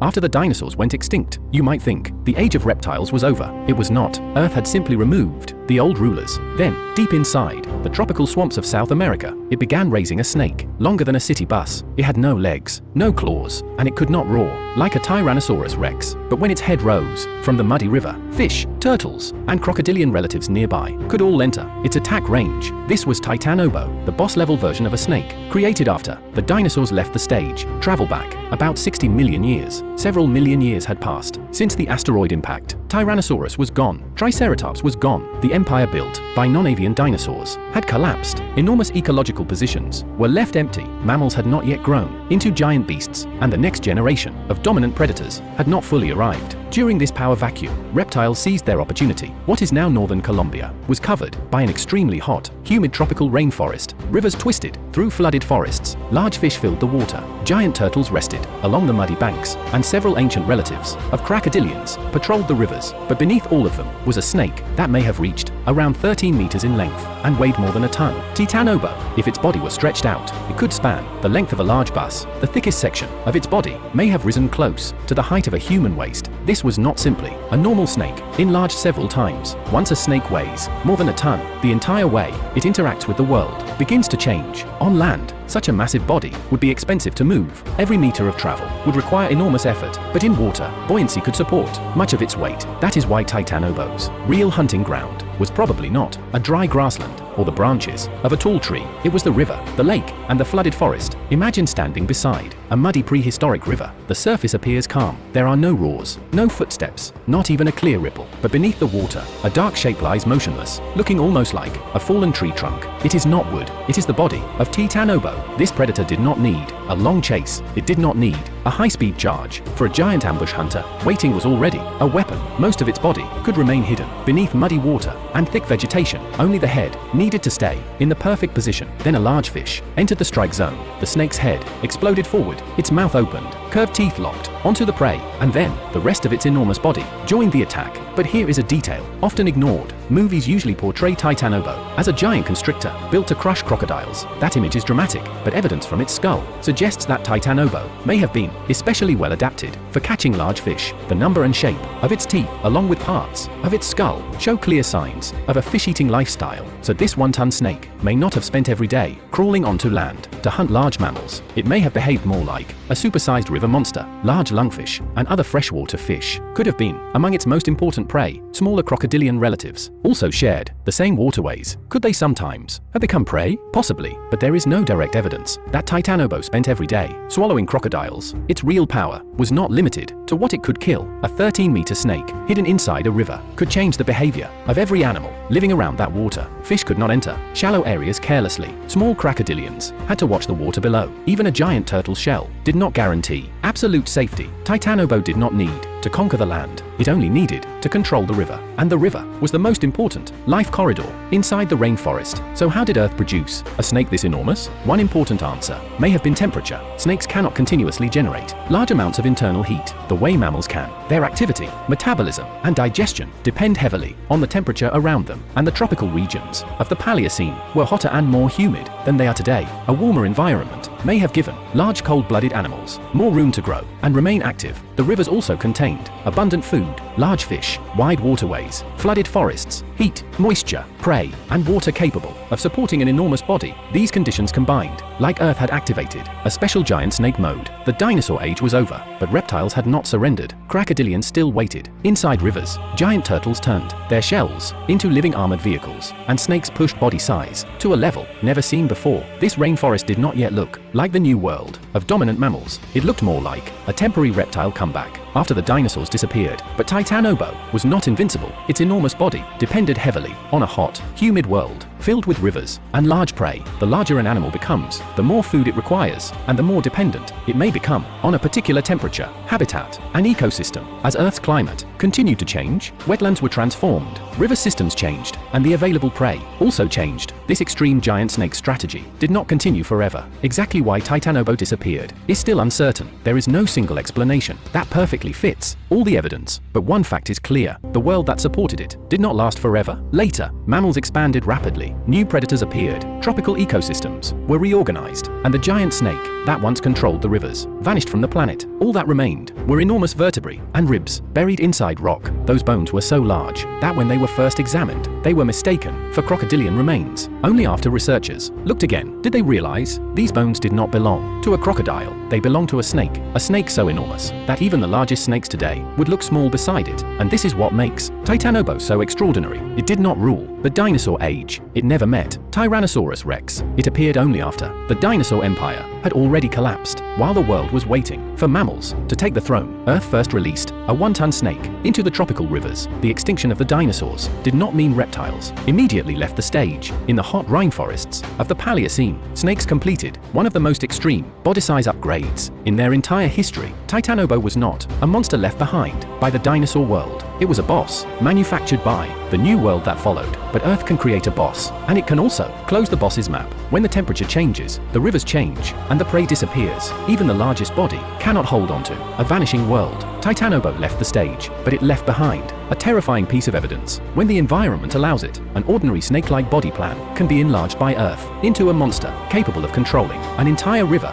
after the dinosaurs went extinct. You might think the age of reptiles was over. It was not. Earth had simply removed the old rulers. Then, deep inside the tropical swamps of South America, it began raising a snake, longer than a city bus. It had no legs, no claws, and it could not roar like a Tyrannosaurus rex. But when its head rose from the muddy river, fish, turtles, and crocodilian relatives nearby could all enter its attack range. This was Titanoboa, the boss-level version of a snake, created after the dinosaurs left the stage. Travel back about 60 million years. Several million years had passed since the asteroid impact. Tyrannosaurus was gone. Triceratops was gone. The empire built by non-avian dinosaurs had collapsed. Enormous ecological positions were left empty. Mammals had not yet grown into giant beasts, and the next generation of dominant predators had not fully arrived. During this power vacuum, reptiles seized their opportunity. What is now northern Colombia was covered by an extremely hot, humid tropical rainforest. Rivers twisted through flooded forests. Large fish filled the water. Giant turtles rested along the muddy banks, and several ancient relatives of crocodilians patrolled the rivers. But beneath all of them was a snake that may have reached around 13 meters in length and weighed more than a ton. Titanoboa. If its body was stretched out, it could span the length of a large bus. The thickest section of its body may have risen close to the height of a human waist. This was not simply a normal snake, enlarged several times. Once a snake weighs more than a ton, the entire way it interacts with the world begins to change. On land, such a massive body would be expensive to move. Every meter of travel would require enormous effort, but in water, buoyancy could support much of its weight. That is why Titanoboa's real hunting ground was probably not a dry grassland or the branches of a tall tree. It was the river, the lake, and the flooded forest. Imagine standing beside a muddy prehistoric river. The surface appears calm. There are no roars, no footsteps, not even a clear ripple. But beneath the water, a dark shape lies motionless, looking almost like a fallen tree trunk. It is not wood. It is the body of Titanoboa. This predator did not need a long chase. It did not need a high-speed charge. For a giant ambush hunter, waiting was already a weapon. Most of its body could remain hidden beneath muddy water and thick vegetation. Only the head needed to stay in the perfect position. Then a large fish entered the strike zone. The snake's head exploded forward. Its mouth opened. Curved teeth locked onto the prey, and then the rest of its enormous body joined the attack. But here is a detail often ignored. Movies usually portray Titanoboa as a giant constrictor built to crush crocodiles. That image is dramatic, but evidence from its skull suggests that Titanoboa may have been especially well adapted for catching large fish. The number and shape of its teeth, along with parts of its skull, show clear signs of a fish-eating lifestyle. So this one-ton snake may not have spent every day crawling onto land to hunt large mammals. It may have behaved more like a supersized river monster. Large lungfish and other freshwater fish could have been among its most important prey. Smaller crocodilian relatives also shared the same waterways. Could they sometimes have become prey? Possibly, but there is no direct evidence that Titanoboa spent every day swallowing crocodiles. Its real power was not limited to what it could kill. A 13-meter snake hidden inside a river could change the behavior of every animal living around that water. Fish could not enter shallow areas carelessly. Small crocodilians had to watch the water below. Even a giant turtle's shell did not guarantee absolute safety. Titanoboa did not need to conquer the land. It only needed to control the river. And the river was the most important life corridor inside the rainforest. So how did Earth produce a snake this enormous? One important answer may have been temperature. Snakes cannot continuously generate large amounts of internal heat the way mammals can. Their activity, metabolism, and digestion depend heavily on the temperature around them, and the tropical regions of the Paleocene were hotter and more humid than they are today. A warmer environment may have given large cold-blooded animals more room to grow and remain active. The rivers also contained abundant food, large fish, wide waterways, flooded forests, heat, moisture, prey, and water capable of supporting an enormous body. These conditions combined, like Earth had activated a special giant snake mode. The dinosaur age was over, but reptiles had not surrendered. Crocodilians still waited. Inside rivers, giant turtles turned their shells into living armored vehicles, and snakes pushed body size to a level never seen before. This rainforest did not yet look like the new world of dominant mammals. It looked more like a temporary reptile comeback after the dinosaurs disappeared. But Titanoboa was not invincible. Its enormous body depended heavily on a hot, humid world filled with rivers and large prey. The larger an animal becomes, the more food it requires, and the more dependent it may become on a particular temperature, habitat, and ecosystem. As Earth's climate continued to change, wetlands were transformed, river systems changed, and the available prey also changed. This extreme giant snake strategy did not continue forever. Exactly why Titanoboa disappeared is still uncertain. There is no single explanation that perfectly fits all the evidence, but one fact is clear: the world that supported it did not last forever. Later, mammals expanded rapidly, Immediately, new predators appeared, tropical ecosystems were reorganized, and the giant snake that once controlled the rivers vanished from the planet. All that remained were enormous vertebrae and ribs buried inside rock. Those bones were so large that when they were first examined, they were mistaken for crocodilian remains. Only after researchers looked again did they realize these bones did not belong to a crocodile. They belonged to a snake so enormous that even the largest snakes today would look small beside it. And this is what makes Titanoboa so extraordinary. It did not rule the dinosaur age. It never met Tyrannosaurus rex. It appeared only after the dinosaur empire had already collapsed. While the world was waiting for mammals to take the throne, Earth first released a 1-ton snake into the tropical rivers. The extinction of the dinosaurs did not mean reptiles immediately left the stage. In the hot rainforests of the Paleocene, snakes completed one of the most extreme body size upgrades in their entire history. Titanoboa was not a monster left behind by the dinosaur world. It was a boss manufactured by the new world that followed. But Earth can create a boss, and it can also close the boss's map. When the temperature changes, the rivers change, and the prey disappears. Even the largest body cannot hold onto a vanishing world. Titanoboa left the stage, but it left behind a terrifying piece of evidence. When the environment allows it, an ordinary snake-like body plan can be enlarged by Earth into a monster capable of controlling an entire river.